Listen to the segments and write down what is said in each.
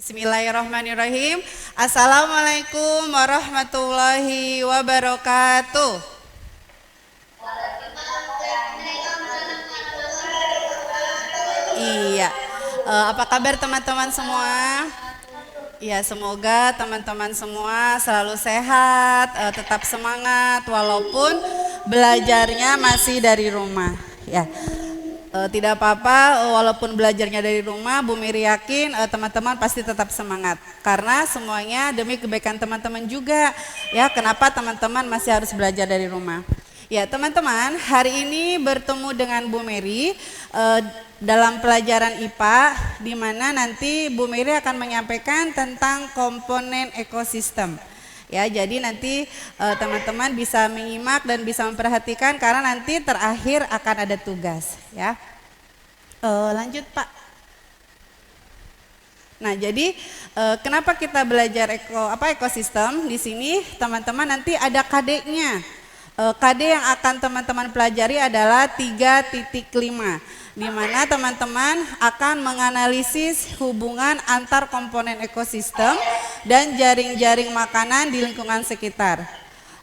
Bismillahirrahmanirrahim. Assalamualaikum warahmatullahi wabarakatuh. Iya, apa kabar teman-teman semua? Ya, semoga teman-teman semua selalu sehat, tetap semangat walaupun belajarnya masih dari rumah. Ya, tidak apa-apa, walaupun belajarnya dari rumah, Bu Miri yakin teman-teman pasti tetap semangat karena semuanya demi kebaikan teman-teman juga. Ya, kenapa teman-teman masih harus belajar dari rumah? Ya, teman-teman, hari ini bertemu dengan Bu Miri dalam pelajaran IPA, di mana nanti Bu Miri akan menyampaikan tentang komponen ekosistem. Ya, jadi nanti teman-teman bisa menyimak dan bisa memperhatikan karena nanti terakhir akan ada tugas. Ya, lanjut Pak. Nah, jadi kenapa kita belajar ekosistem? Di sini teman-teman nanti ada KD-nya. KD yang akan teman-teman pelajari adalah 3.5, di mana teman-teman akan menganalisis hubungan antar komponen ekosistem dan jaring-jaring makanan di lingkungan sekitar.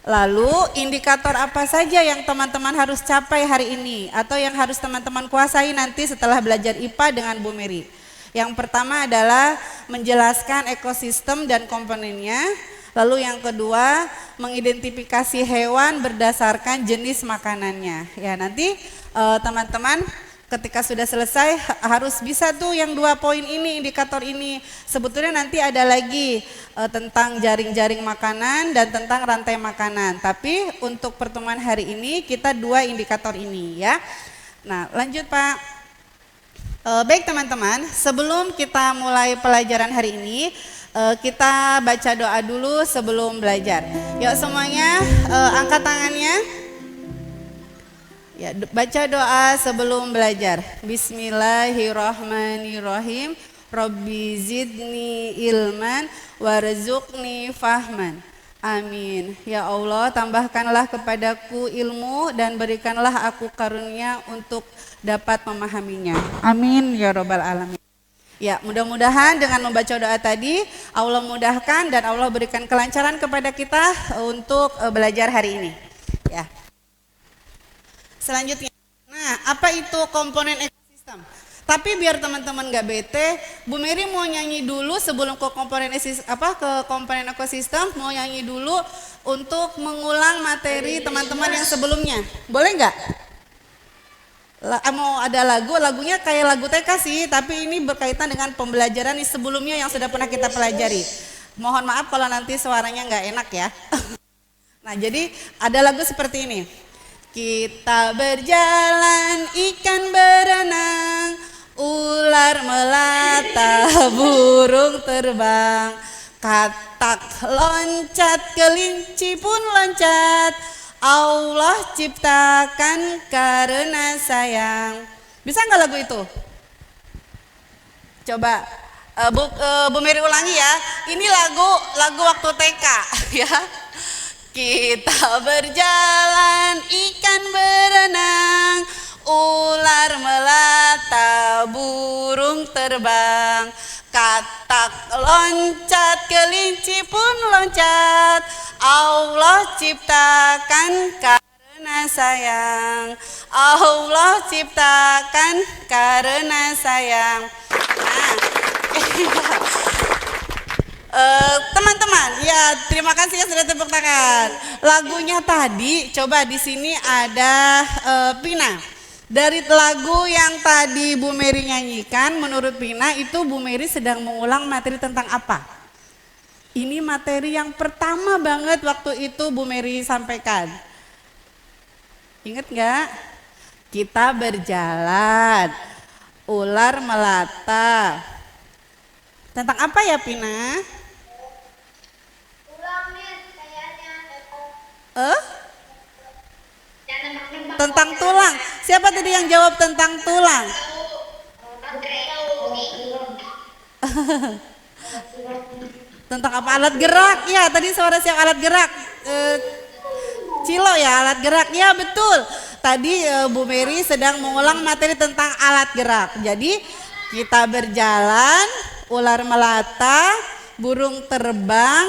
Lalu indikator apa saja yang teman-teman harus capai hari ini atau yang harus teman-teman kuasai nanti setelah belajar IPA dengan Bu Miri? Yang pertama adalah menjelaskan ekosistem dan komponennya. Lalu yang kedua, mengidentifikasi hewan berdasarkan jenis makanannya. Ya, nanti teman-teman ketika sudah selesai harus bisa tuh yang 2 poin ini, indikator ini. Sebetulnya nanti ada lagi tentang jaring-jaring makanan dan tentang rantai makanan. Tapi untuk pertemuan hari ini kita 2 indikator ini ya. Nah, lanjut Pak. Baik teman-teman, sebelum kita mulai pelajaran hari ini, kita baca doa dulu sebelum belajar. Yuk semuanya angkat tangannya. Ya, baca doa sebelum belajar. Bismillahirrahmanirrahim. Rabbi zidni ilman warzuqni fahman. Amin. Ya Allah, tambahkanlah kepadaku ilmu dan berikanlah aku karunia untuk dapat memahaminya. Amin ya robbal alamin. Ya, mudah-mudahan dengan membaca doa tadi Allah mudahkan dan Allah berikan kelancaran kepada kita untuk belajar hari ini. Ya. Selanjutnya, nah apa itu komponen ekosistem? Tapi biar teman-teman gak bete, Bu Miri mau nyanyi dulu sebelum ke komponen ekosistem, mau nyanyi dulu untuk mengulang materi teman-teman yang sebelumnya. Boleh nggak? Mau ada lagunya kayak lagu TK sih, tapi ini berkaitan dengan pembelajaran di sebelumnya yang sudah pernah kita pelajari. Mohon maaf kalau nanti suaranya nggak enak ya. Nah, jadi ada lagu seperti ini. Kita berjalan, ikan berenang, ular melata, burung terbang, katak loncat, kelinci pun loncat. Allah ciptakan karena sayang. Bisa nggak lagu itu? Coba Bu Miri ulangi ya. Ini lagu waktu TK ya. Kita berjalan, ikan berenang, ular melata, burung terbang, katak loncat, kelinci pun loncat. Allah ciptakan karena sayang. Allah ciptakan karena sayang. Nah, teman-teman, ya terima kasih yang sudah tepuk tangan. Lagunya tadi, coba di sini ada Pina. Dari lagu yang tadi Bu Miri nyanyikan, menurut Pina itu Bu Miri sedang mengulang materi tentang apa? Ini materi yang pertama banget waktu itu Bu Miri sampaikan. Ingat nggak? Kita berjalan, ular melata. Tentang apa ya Pina? Tentang tulang. Siapa tadi yang jawab tentang tulang? Tentang apa? Alat gerak. Ya, tadi suara siapa alat gerak? Cilo ya, alat gerak. Ya, betul. Tadi Bu Miri sedang mengulang materi tentang alat gerak. Jadi kita berjalan, ular melata, burung terbang,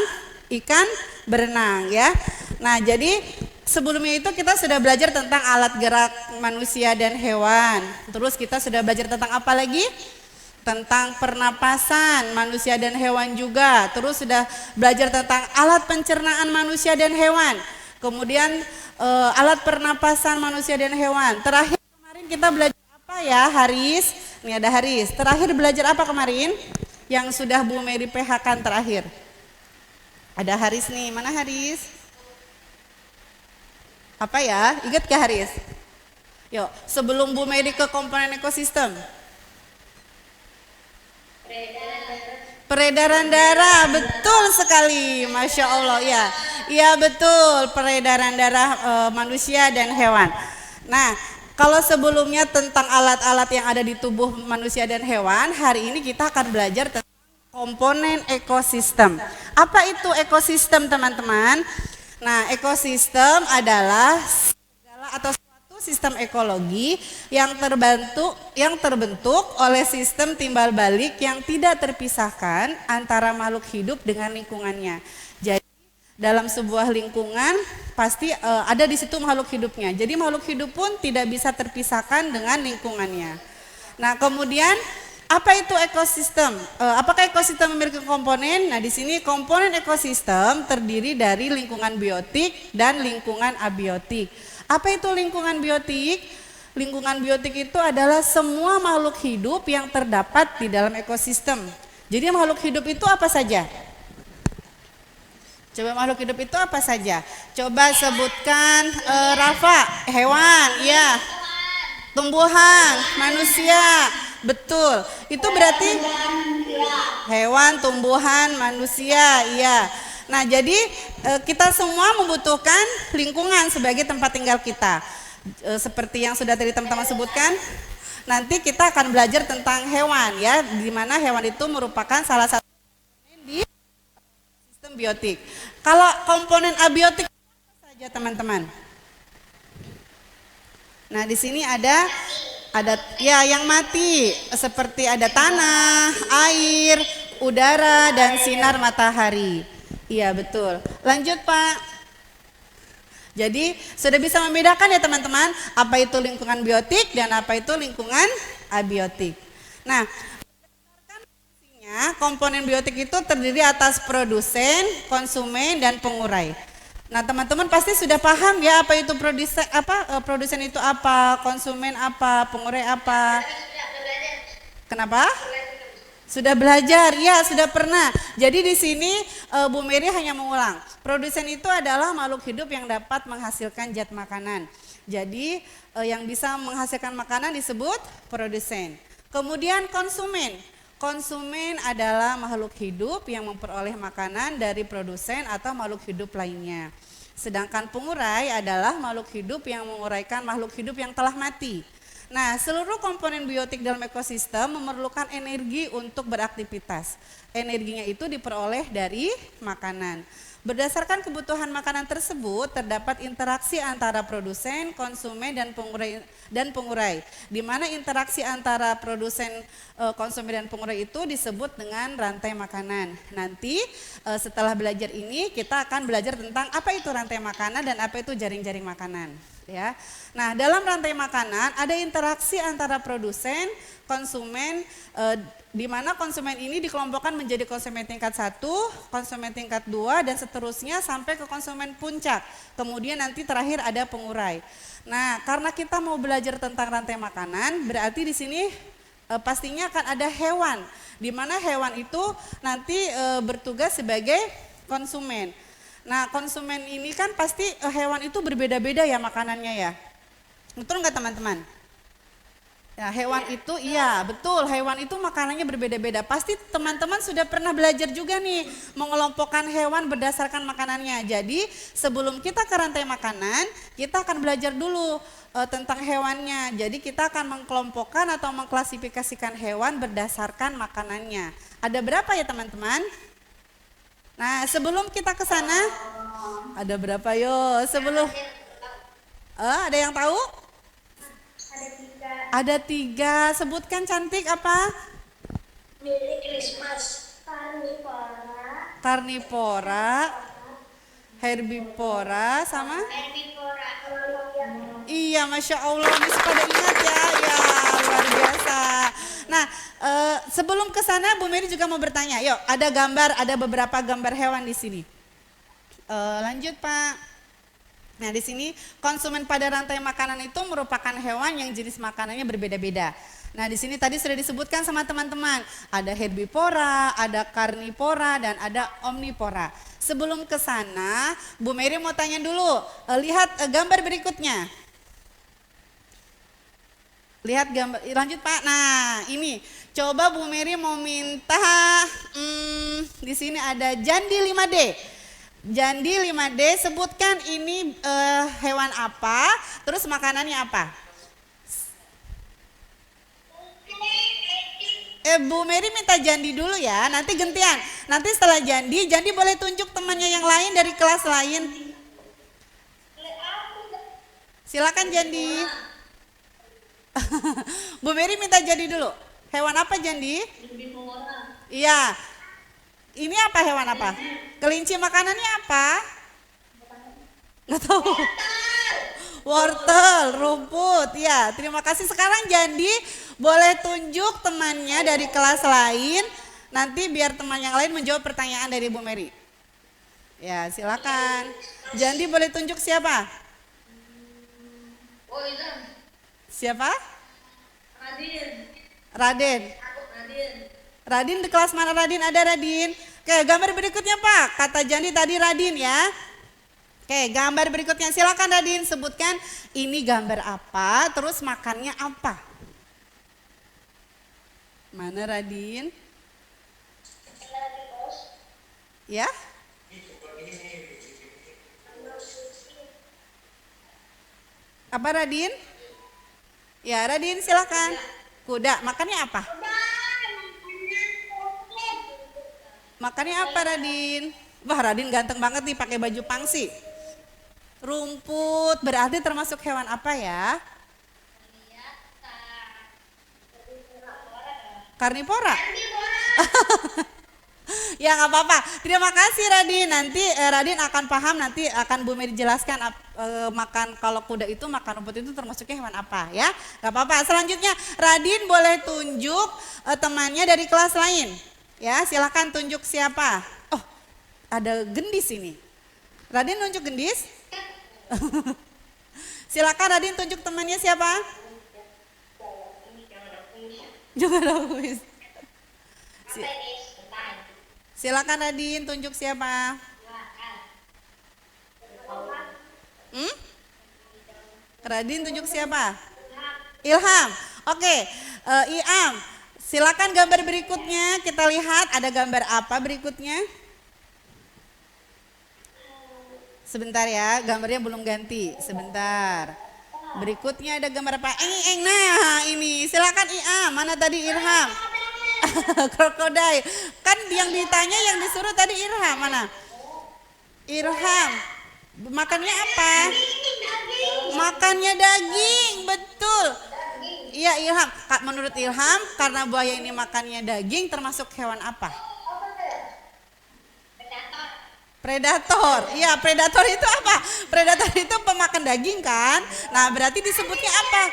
ikan berenang ya. Nah, jadi sebelumnya itu kita sudah belajar tentang alat gerak manusia dan hewan. Terus kita sudah belajar tentang apa lagi? Tentang pernapasan manusia dan hewan juga. Terus sudah belajar tentang alat pencernaan manusia dan hewan. Kemudian alat pernapasan manusia dan hewan. Terakhir kemarin kita belajar apa ya, Haris? Ini ada Haris. Terakhir belajar apa kemarin? Yang sudah Bu Mary PH-kan terakhir. Ada Haris nih. Mana Haris? Apa ya? Ingat ke Haris? Yuk, sebelum Bu Mary ke komponen ekosistem. Peredaran darah, betul sekali, Masya Allah ya. Iya betul, peredaran darah manusia dan hewan. Nah, kalau sebelumnya tentang alat-alat yang ada di tubuh manusia dan hewan, hari ini kita akan belajar tentang komponen ekosistem. Apa itu ekosistem, teman-teman? Nah, ekosistem adalah segala atau sistem ekologi yang terbentuk oleh sistem timbal balik yang tidak terpisahkan antara makhluk hidup dengan lingkungannya. Jadi dalam sebuah lingkungan pasti ada di situ makhluk hidupnya. Jadi makhluk hidup pun tidak bisa terpisahkan dengan lingkungannya. Nah, kemudian apa itu ekosistem? Apakah ekosistem memiliki komponen? Nah, di sini komponen ekosistem terdiri dari lingkungan biotik dan lingkungan abiotik. Apa itu lingkungan biotik? Lingkungan biotik itu adalah semua makhluk hidup yang terdapat di dalam ekosistem. Jadi makhluk hidup itu apa saja? Coba makhluk hidup itu apa saja? Coba sebutkan, Rafa. Hewan, ya. Tumbuhan, manusia, betul. Itu berarti hewan, tumbuhan, manusia, iya. Nah, jadi kita semua membutuhkan lingkungan sebagai tempat tinggal kita. Seperti yang sudah tadi teman-teman sebutkan, nanti kita akan belajar tentang hewan ya, di mana hewan itu merupakan salah satu komponen di sistem biotik. Kalau komponen abiotik apa saja, teman-teman? Nah, di sini ada ya yang mati, seperti ada tanah, air, udara, dan sinar matahari. Iya betul. Lanjut Pak. Jadi sudah bisa membedakan ya teman-teman, apa itu lingkungan biotik dan apa itu lingkungan abiotik. Nah, berdasarkan fungsinya, komponen biotik itu terdiri atas produsen, konsumen, dan pengurai. Nah, teman-teman pasti sudah paham ya apa itu produsen itu apa, konsumen apa, pengurai apa. Kenapa? Sudah belajar, ya sudah pernah. Jadi di sini Bu Mary hanya mengulang. Produsen itu adalah makhluk hidup yang dapat menghasilkan zat makanan. Jadi yang bisa menghasilkan makanan disebut produsen. Kemudian konsumen. Konsumen adalah makhluk hidup yang memperoleh makanan dari produsen atau makhluk hidup lainnya. Sedangkan pengurai adalah makhluk hidup yang menguraikan makhluk hidup yang telah mati. Nah, seluruh komponen biotik dalam ekosistem memerlukan energi untuk beraktivitas. Energinya itu diperoleh dari makanan. Berdasarkan kebutuhan makanan tersebut, terdapat interaksi antara produsen, konsumen, dan pengurai. Di mana interaksi antara produsen, konsumen, dan pengurai itu disebut dengan rantai makanan. Nanti setelah belajar ini, kita akan belajar tentang apa itu rantai makanan dan apa itu jaring-jaring makanan. Ya. Nah, dalam rantai makanan ada interaksi antara produsen, konsumen, di mana konsumen ini dikelompokkan menjadi konsumen tingkat 1, konsumen tingkat 2, dan seterusnya sampai ke konsumen puncak. Kemudian nanti terakhir ada pengurai. Nah, karena kita mau belajar tentang rantai makanan, berarti di sini pastinya akan ada hewan, di mana hewan itu nanti bertugas sebagai konsumen. Nah, konsumen ini kan pasti hewan itu berbeda-beda ya makanannya ya. Betul nggak teman-teman? Ya, hewan itu iya betul, hewan itu makanannya berbeda-beda. Pasti teman-teman sudah pernah belajar juga nih mengelompokkan hewan berdasarkan makanannya. Jadi sebelum kita ke rantai makanan, kita akan belajar dulu tentang hewannya. Jadi kita akan mengkelompokkan atau mengklasifikasikan hewan berdasarkan makanannya. Ada berapa ya teman-teman? Nah, sebelum kita ke sana, ada berapa yo? Sebelum ada yang tahu? Ada 3. Sebutkan cantik apa? Merry Christmas. Karnivora, herbivora, sama? Herbivora. Iya, Masya Allah, Miss pada ingat ya, ya luar biasa. Nah, sebelum ke sana Bu Mary juga mau bertanya, yuk ada beberapa gambar hewan di sini. Lanjut Pak. Nah di sini konsumen pada rantai makanan itu merupakan hewan yang jenis makanannya berbeda-beda. Nah di sini tadi sudah disebutkan sama teman-teman, ada herbivora, ada karnivora, dan ada omnivora. Sebelum ke sana, Bu Mary mau tanya dulu, lihat gambar berikutnya. Lihat gambar, lanjut Pak. Nah ini, coba Bu Mary mau minta, di sini ada jandi 5D. Jandi 5D, sebutkan ini hewan apa, terus makanannya apa? Bu Mary minta Jandi dulu ya, nanti gantian. Nanti setelah Jandi boleh tunjuk temannya yang lain dari kelas lain. Silakan Jandi. Bu Mary minta Jandi dulu. Hewan apa Jandi? Iya. Ini apa hewan apa? Kelinci, makanannya apa? Nggak tahu. Wortel, rumput. Ya, terima kasih. Sekarang Jandi boleh tunjuk temannya dari kelas lain. Nanti biar teman yang lain menjawab pertanyaan dari Bu Mary. Ya, silakan. Jandi boleh tunjuk siapa? Siapa? Raden. Radin di kelas mana Radin? Ada Radin. Oke, gambar berikutnya Pak. Kata Jandi tadi Radin ya. Oke, gambar berikutnya silakan Radin sebutkan ini gambar apa, terus makannya apa. Mana Radin? Ya? Apa Radin? Ya Radin silakan. Kuda, makannya apa? Makannya apa Radin? Wah Radin ganteng banget nih pakai baju pangsi. Rumput, berarti termasuk hewan apa ya? Karnivora. Ya nggak apa-apa. Terima kasih Radin. Nanti Radin akan paham, nanti akan Bu Mary jelaskan makan kalau kuda itu makan rumput itu termasuknya hewan apa ya? Nggak apa-apa. Selanjutnya Radin boleh tunjuk temannya dari kelas lain. Ya, silakan tunjuk siapa. Oh, ada gendis ini. Radin tunjuk gendis. Silakan Radin tunjuk temannya siapa? Juga ada kuis. Silakan Radin tunjuk siapa? Radin tunjuk siapa? Ilham. Oke, Iam. Silakan gambar berikutnya, kita lihat ada gambar apa berikutnya. Sebentar ya, gambarnya belum ganti, sebentar. Berikutnya ada gambar apa? Nah ini, silakan Iam, mana tadi Irham? Krokodil, kan yang ditanya yang disuruh tadi Irham, mana? Irham, makannya apa? Makannya daging, betul. Iya Ilham, menurut Ilham karena buaya ini makannya daging termasuk hewan apa? Predator. Iya, predator itu apa? Predator itu pemakan daging kan? Nah, berarti disebutnya apa?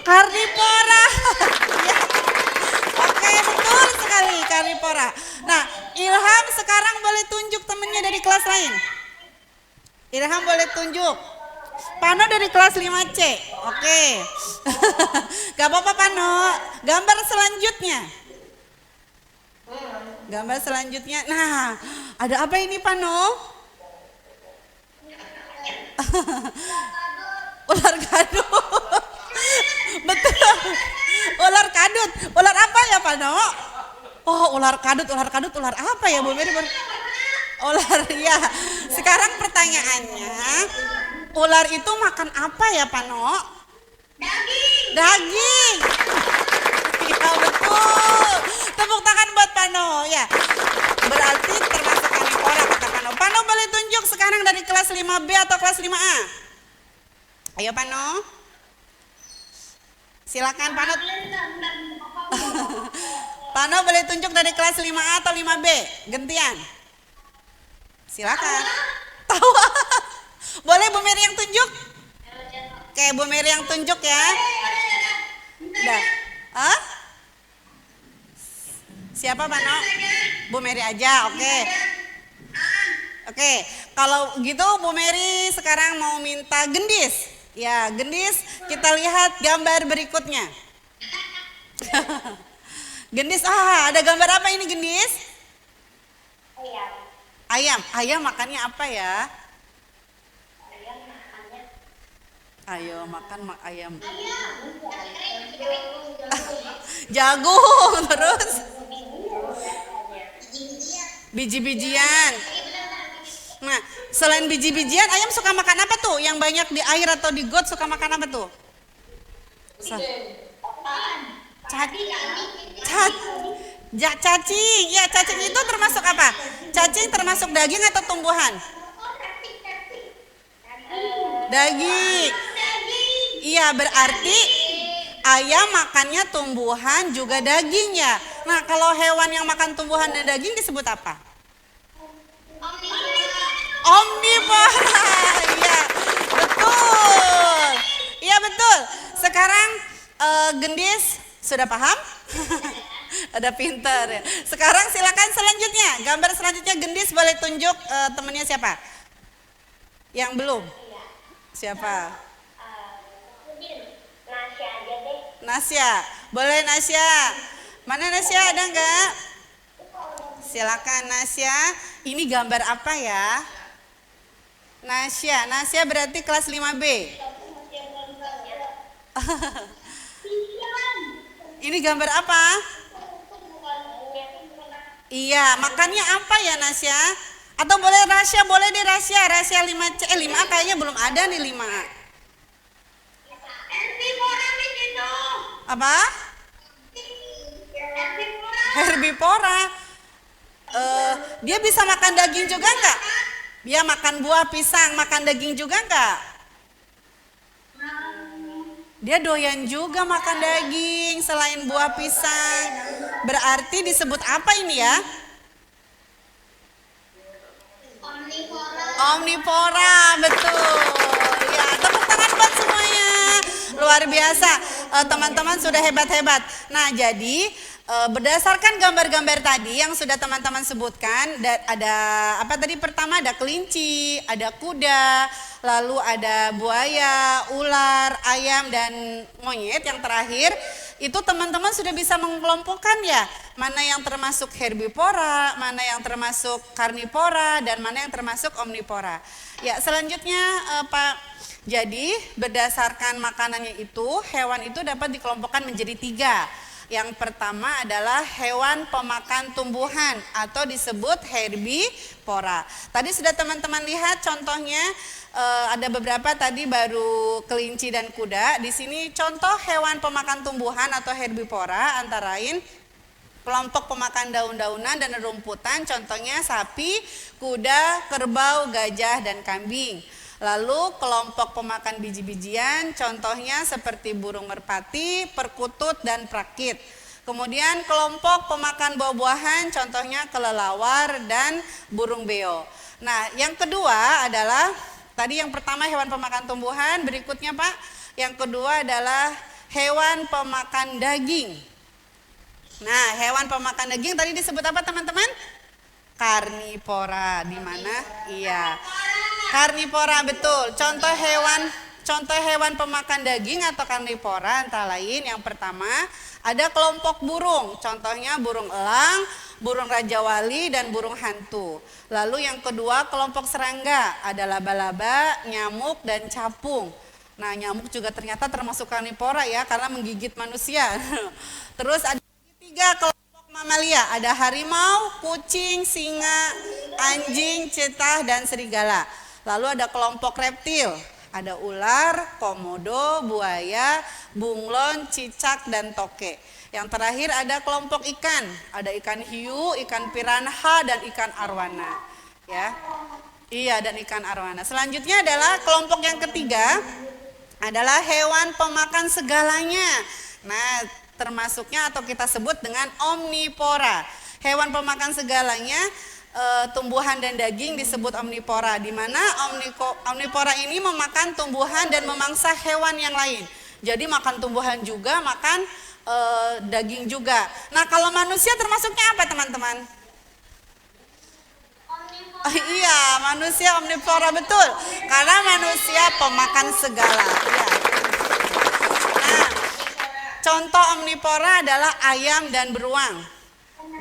Karnivora. Ya. Oke, betul sekali karnivora. Nah, Ilham sekarang boleh tunjuk temennya dari kelas lain. Ilham boleh tunjuk. Pano dari kelas 5C. Oke. Gak apa-apa Pano. Gambar selanjutnya. Gambar selanjutnya. Nah, ada apa ini Pano? Ular kadut. Betul. Ular kadut. Ular apa ya Pano? Oh, ular kadut, ular apa ya Bu Mary? Ular ya. Sekarang pertanyaannya, ular itu makan apa ya Pano? Daging. Ya betul. Tepuk tangan buat Pano ya. Berarti termasuk karnivora kata Pano. Pano boleh tunjuk sekarang dari kelas 5B atau kelas 5A? Ayo Pano. Silakan Pano. Pano boleh tunjuk dari kelas 5A atau 5B? Gantian. Silakan. Tahu. Boleh Bu Mary yang tunjuk? Oke, Bu Mary yang tunjuk ya. Udah. Hah? Siapa Pano? Bu Mary aja, oke. Oke, kalau gitu Bu Mary sekarang mau minta gendis. Ya, gendis kita lihat gambar berikutnya. Gendis, ada gambar apa ini gendis? Ayam. Ayam, ayam makannya apa ya? Ayam makannya. Ayo makan ayam. Ayam. Jagung, terus biji-bijian. Nah, selain biji-bijian, ayam suka makan apa tuh? Yang banyak di air atau di got suka makan apa tuh? Cacing. Ya, cacing itu termasuk apa? Cacing termasuk daging atau tumbuhan? Daging. Iya, berarti ayam makannya tumbuhan juga daging ya. Nah, kalau hewan yang makan tumbuhan dan daging disebut apa? Omnivora. Iya, betul. Iya, betul. Sekarang gendis sudah paham? Ada pinter ya. Sekarang silakan selanjutnya. Gambar selanjutnya gendis boleh tunjuk temennya siapa? Yang belum? Siapa? Nasya aja deh. Nasya. Boleh Nasya. Mana Nasya, ada enggak? Silakan Nasya. Ini gambar apa ya? Nasya berarti kelas 5B. Ini gambar apa? Iya, makannya apa ya Nasya? Atau boleh Rasya, boleh deh Rasya 5C, 5A kayaknya belum ada nih 5A. Apa? Herbivora. Dia bisa makan daging juga enggak? Dia makan buah pisang, makan daging juga enggak? Dia doyan juga makan daging selain buah pisang. Berarti disebut apa ini ya? Omnivora, betul. Ya, tepuk tangan buat semuanya. Luar biasa, teman-teman sudah hebat-hebat. Nah, jadi berdasarkan gambar-gambar tadi yang sudah teman-teman sebutkan, ada apa tadi? Pertama ada kelinci, ada kuda, lalu ada buaya, ular, ayam, dan monyet. Yang terakhir itu teman-teman sudah bisa mengelompokkan ya, mana yang termasuk herbivora, mana yang termasuk karnivora, dan mana yang termasuk omnivora. Ya, selanjutnya Pak, jadi berdasarkan makanannya itu, hewan itu dapat dikelompokkan menjadi 3. Yang pertama adalah hewan pemakan tumbuhan atau disebut herbivora. Tadi sudah teman-teman lihat contohnya, ada beberapa tadi baru kelinci dan kuda. Di sini contoh hewan pemakan tumbuhan atau herbivora antara lain kelompok pemakan daun-daunan dan rumputan, contohnya sapi, kuda, kerbau, gajah, dan kambing. Lalu kelompok pemakan biji-bijian, contohnya seperti burung merpati, perkutut, dan prakit. Kemudian kelompok pemakan buah-buahan, contohnya kelelawar dan burung beo. Nah, yang kedua adalah, tadi yang pertama hewan pemakan tumbuhan, berikutnya Pak, yang kedua adalah hewan pemakan daging. Nah, hewan pemakan daging tadi disebut apa teman-teman? Karnivora. Di mana? Iya. Karnivora, betul. Contoh hewan pemakan daging atau karnivora antara lain yang pertama ada kelompok burung. Contohnya burung elang, burung raja wali, dan burung hantu. Lalu yang kedua kelompok serangga, ada laba-laba, nyamuk, dan capung. Nah, nyamuk juga ternyata termasuk karnivora ya, karena menggigit manusia. Terus ada 3 kelompok mamalia, ada harimau, kucing, singa, anjing, cetah, dan serigala. Lalu ada kelompok reptil, ada ular, komodo, buaya, bunglon, cicak, dan toke. Yang terakhir ada kelompok ikan, ada ikan hiu, ikan piranha, dan ikan arwana. Ya, iya, dan ikan arwana. Selanjutnya adalah kelompok yang ketiga, adalah hewan pemakan segalanya. Nah, termasuknya atau kita sebut dengan omnivora. Hewan pemakan segalanya, tumbuhan dan daging disebut omnivora, di mana omnivora ini memakan tumbuhan dan memangsa hewan yang lain. Jadi makan tumbuhan juga, makan daging juga. Nah, kalau manusia termasuknya apa, teman-teman? Iya, manusia omnivora, betul. Karena manusia pemakan segala. Ya. Nah, contoh omnivora adalah ayam dan beruang.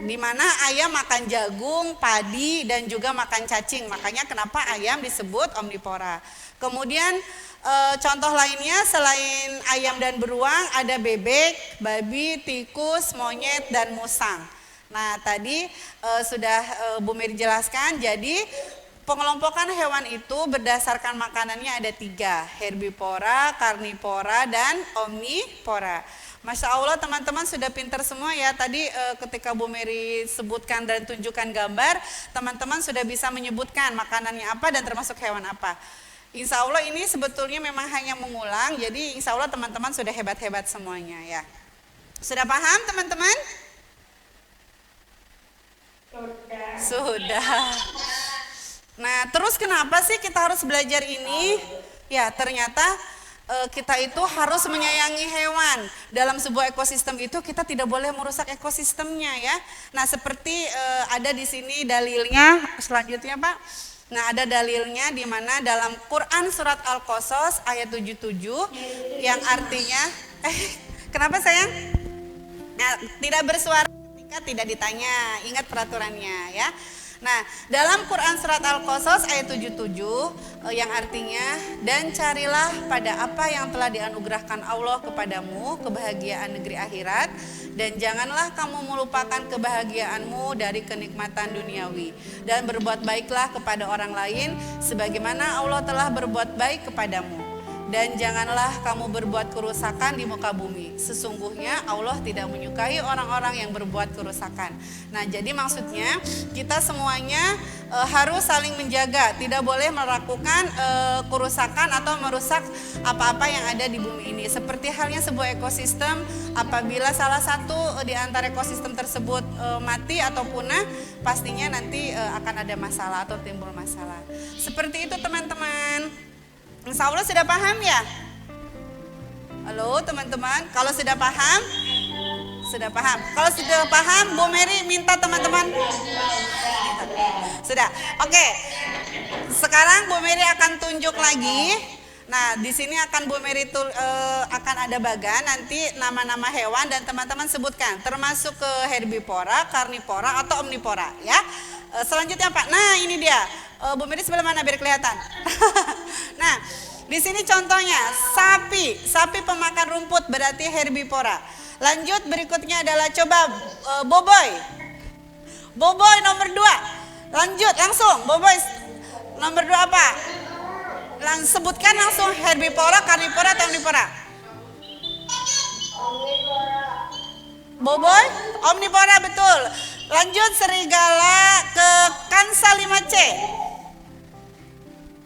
Di mana ayam makan jagung, padi, dan juga makan cacing. Makanya kenapa ayam disebut omnivora. Kemudian contoh lainnya selain ayam dan beruang ada bebek, babi, tikus, monyet, dan musang. Nah, tadi sudah Bu Mary jelaskan. Jadi pengelompokan hewan itu berdasarkan makanannya ada 3, herbivora, karnivora, dan omnivora. Masya Allah, teman-teman sudah pintar semua ya. Tadi ketika Bu Mary sebutkan dan tunjukkan gambar, teman-teman sudah bisa menyebutkan makanannya apa dan termasuk hewan apa. Insya Allah ini sebetulnya memang hanya mengulang, jadi insya Allah teman-teman sudah hebat-hebat semuanya ya. Sudah paham teman-teman? Sudah. Nah, terus kenapa sih kita harus belajar ini? Ya, ternyata kita itu harus menyayangi hewan. Dalam sebuah ekosistem itu kita tidak boleh merusak ekosistemnya ya. Nah, seperti ada di sini dalilnya selanjutnya, Pak. Nah, ada dalilnya di mana dalam Quran surat Al-Qasas ayat 77 yang artinya kenapa sayang? Nah, tidak bersuara ketika tidak ditanya. Ingat peraturannya ya. Nah, dalam Quran surat Al-Qasas ayat 77 yang artinya, dan carilah pada apa yang telah dianugerahkan Allah kepadamu kebahagiaan negeri akhirat, dan janganlah kamu melupakan kebahagiaanmu dari kenikmatan duniawi, dan berbuat baiklah kepada orang lain sebagaimana Allah telah berbuat baik kepadamu. Dan janganlah kamu berbuat kerusakan di muka bumi. Sesungguhnya Allah tidak menyukai orang-orang yang berbuat kerusakan. Nah, jadi maksudnya kita semuanya harus saling menjaga. Tidak boleh melakukan kerusakan atau merusak apa-apa yang ada di bumi ini. Seperti halnya sebuah ekosistem, apabila salah satu di antara ekosistem tersebut mati atau punah, pastinya nanti akan ada masalah atau timbul masalah. Seperti itu teman-teman. Insya Allah sudah paham ya? Halo teman-teman, kalau sudah paham? Sudah paham. Kalau sudah paham, Bu Mary minta teman-teman. Sudah. Oke. Sekarang Bu Mary akan tunjuk lagi. Nah, di sini akan Bu Mary akan ada bagan nanti nama-nama hewan dan teman-teman sebutkan, termasuk ke herbivora, karnivora atau omnivora ya. Selanjutnya Pak. Nah, ini dia. Bu Mary sebelah mana biar kelihatan? Nah, di sini contohnya sapi. Sapi pemakan rumput berarti herbivora. Lanjut berikutnya adalah coba boboy. Boboy nomor 2. Lanjut langsung boboy nomor 2 apa? Sebutkan langsung herbivora, karnivora atau omnivora? Boboy, omnivora betul. Lanjut serigala ke Kansa 5C.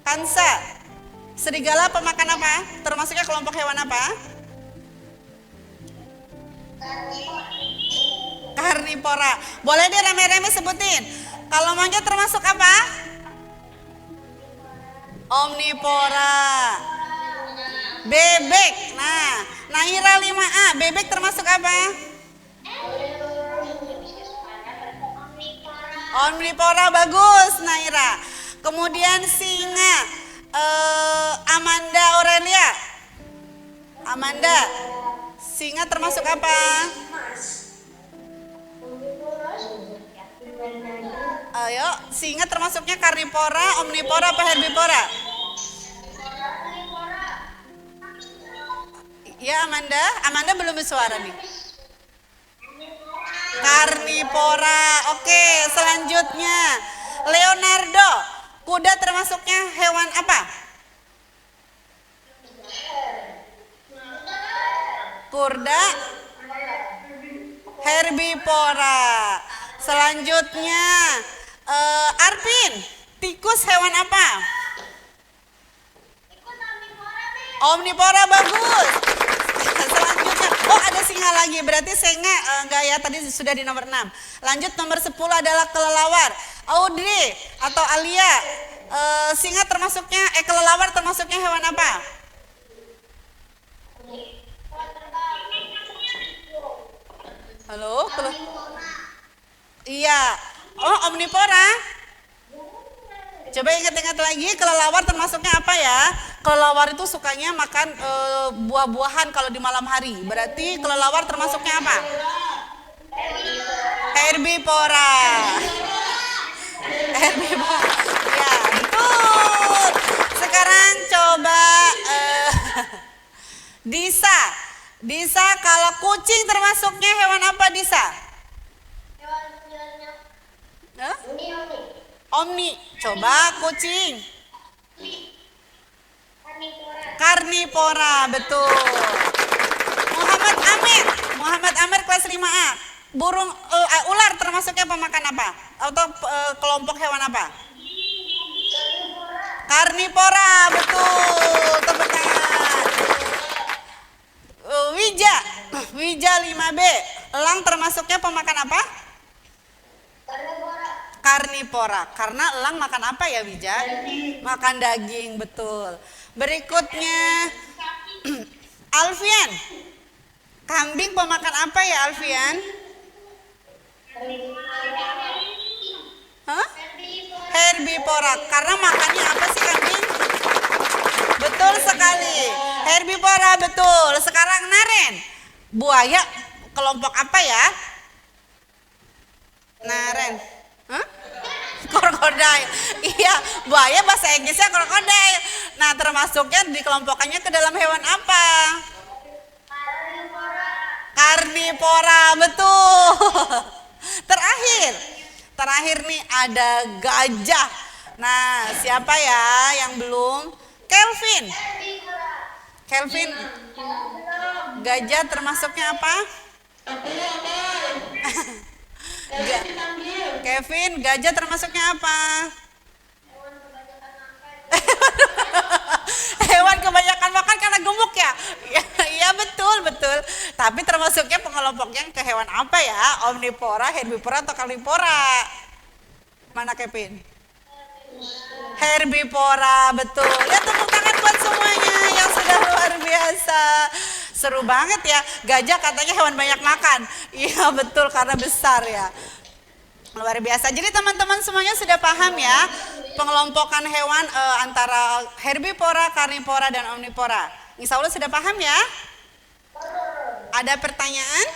Kansa. Serigala pemakan apa? Termasuknya kelompok hewan apa? Karnivora. Boleh deh rame-rame sebutin. Kalau monyet termasuk apa? Omnivora. Bebek. Nah, Naira 5A. Bebek termasuk apa? Omnivora, bagus Naira. Kemudian singa. Amanda Aurelia. Amanda. Singa termasuk apa? Ayo, singa termasuknya karnivora, omnivora apa herbivora? Ya Amanda, Amanda belum bersuara nih. Karnivora. Oke, selanjutnya Leonardo. Kuda termasuknya hewan apa? Kuda herbivora. Selanjutnya Arvin, tikus hewan apa? Omnivora, bagus. Selanjutnya, oh ada singa lagi. Berarti singa enggak ya, tadi sudah di nomor 6. Lanjut nomor 10 adalah kelelawar. Audrey atau Alia, singa termasuknya, kelelawar termasuknya hewan apa? Halo? Iya. Oh, omnivora. Coba ingat-ingat lagi, kelelawar termasuknya apa ya? Kelelawar itu sukanya makan buah-buahan kalau di malam hari. Berarti kelelawar termasuknya apa? Herbivora. Herbivora. Ya, betul. Sekarang coba Disa. Disa, kalau kucing termasuknya hewan apa, Disa? Hah? Omni. Coba kucing. Karnivora, betul. Muhammad Amir. Muhammad Amir kelas 5A. Burung ular termasuknya pemakan apa? Atau kelompok hewan apa? Karnivora, betul. Tepuk tangan. Wija 5B. Elang termasuknya pemakan apa? Karnivora. Karena elang makan apa ya, Wija? Makan daging, betul. Berikutnya Alfian. Kambing pemakan apa ya, Alfian? Hah? Herbivora. Karena makannya apa sih kambing? Betul sekali. Herbivora, betul. Sekarang Naren. Buaya kelompok apa ya? Naren. Hah? Krokodil. Iya, buaya bahasa Inggrisnya krokodil. Nah, termasuknya dikelompokannya ke dalam hewan apa? Karnivora, betul. Terakhir nih ada gajah. Nah, siapa ya yang belum? Kelvin. Kelvin, gajah termasuknya apa? Kevin, gajah termasuknya apa? Hewan kebanyakan makan karena gemuk ya? Iya betul. Tapi termasuknya pengelompoknya ke hewan apa ya? Omnivora, herbivora atau karnivora? Mana Kevin? Herbivora, betul. Ya tepuk tangan buat semuanya yang sudah luar biasa. Seru banget ya. Gajah katanya hewan banyak makan. Iya betul, karena besar ya. Luar biasa. Jadi teman-teman semuanya sudah paham ya pengelompokan hewan antara herbivora, karnivora, dan omnivora. Insya Allah sudah paham ya? Ada pertanyaan?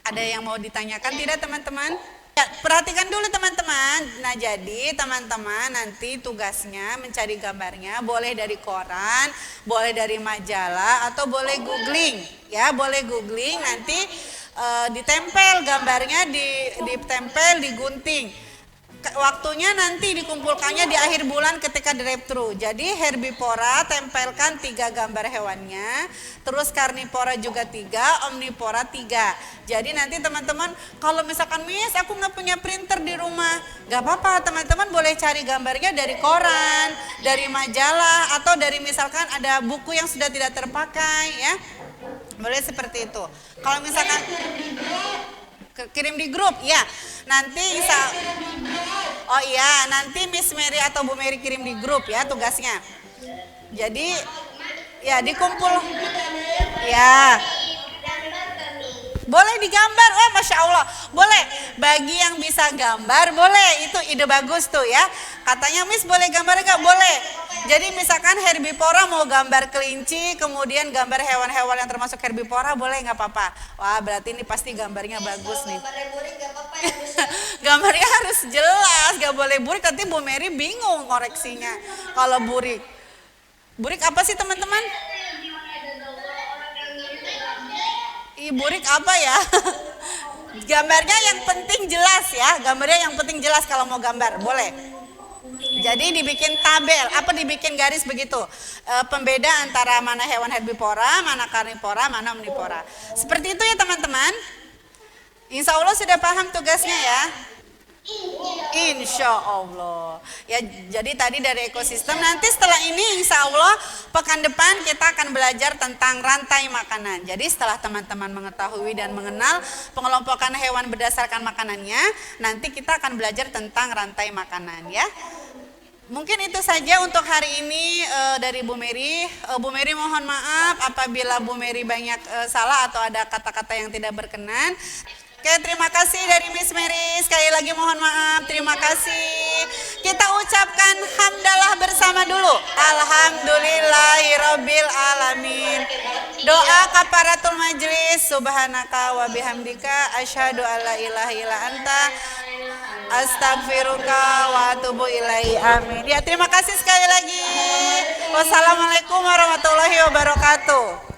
Ada yang mau ditanyakan tidak teman-teman? Ya, perhatikan dulu teman-teman. Nah jadi teman-teman nanti tugasnya mencari gambarnya boleh dari koran, boleh dari majalah, atau boleh googling. Ya boleh googling, nanti ditempel gambarnya, ditempel, digunting. Waktunya nanti dikumpulkannya di akhir bulan ketika drive-thru. Jadi herbivora tempelkan 3 gambar hewannya, terus karnivora juga 3, omnivora 3. Jadi nanti teman-teman kalau misalkan Miss aku nggak punya printer di rumah, nggak apa-apa, teman-teman boleh cari gambarnya dari koran, dari majalah, atau dari misalkan ada buku yang sudah tidak terpakai ya. Boleh seperti itu. Kalau misalkan kirim di grup ya, nanti oh iya, nanti Miss Mary atau Bu Mary kirim di grup ya tugasnya. Jadi ya dikumpul ya. Boleh digambar, wah Masya Allah. Boleh, bagi yang bisa gambar boleh, itu ide bagus tuh ya. Katanya Miss boleh gambar enggak? Boleh. Jadi misalkan herbivora mau gambar kelinci, kemudian gambar hewan-hewan yang termasuk herbivora, boleh nggak apa-apa. Wah berarti ini pasti gambarnya bagus nih. Gambarnya harus jelas, nggak boleh burik, nanti Bu Mary bingung koreksinya. Kalau burik. Burik apa sih teman-teman? Burik apa ya? Gambarnya yang penting jelas ya, gambarnya yang penting jelas kalau mau gambar, boleh. Jadi dibikin tabel, apa dibikin garis begitu, pembeda antara mana hewan herbivora, mana karnivora, mana omnivora. Seperti itu ya teman-teman. Insya Allah sudah paham tugasnya ya. Insya Allah. Ya, jadi tadi dari ekosistem. Nanti setelah ini insya Allah pekan depan kita akan belajar tentang rantai makanan. Jadi setelah teman-teman mengetahui dan mengenal pengelompokan hewan berdasarkan makanannya, nanti kita akan belajar tentang rantai makanan ya. Mungkin itu saja untuk hari ini dari Bu Mary. Bu Mary mohon maaf apabila Bu Mary banyak salah atau ada kata-kata yang tidak berkenan. Oke, terima kasih dari Miss Mary. Sekali lagi mohon maaf, terima kasih. Kita ucapkan hamdalah bersama dulu. Alhamdulillahirabbil alamin. Doa kafaratul majlis. Subhanaka wa bihamdika asyhadu alla ilaha illa anta astagfiruka wa atubu ilaihi. Amin. Ya, terima kasih sekali lagi. Wassalamualaikum warahmatullahi wabarakatuh.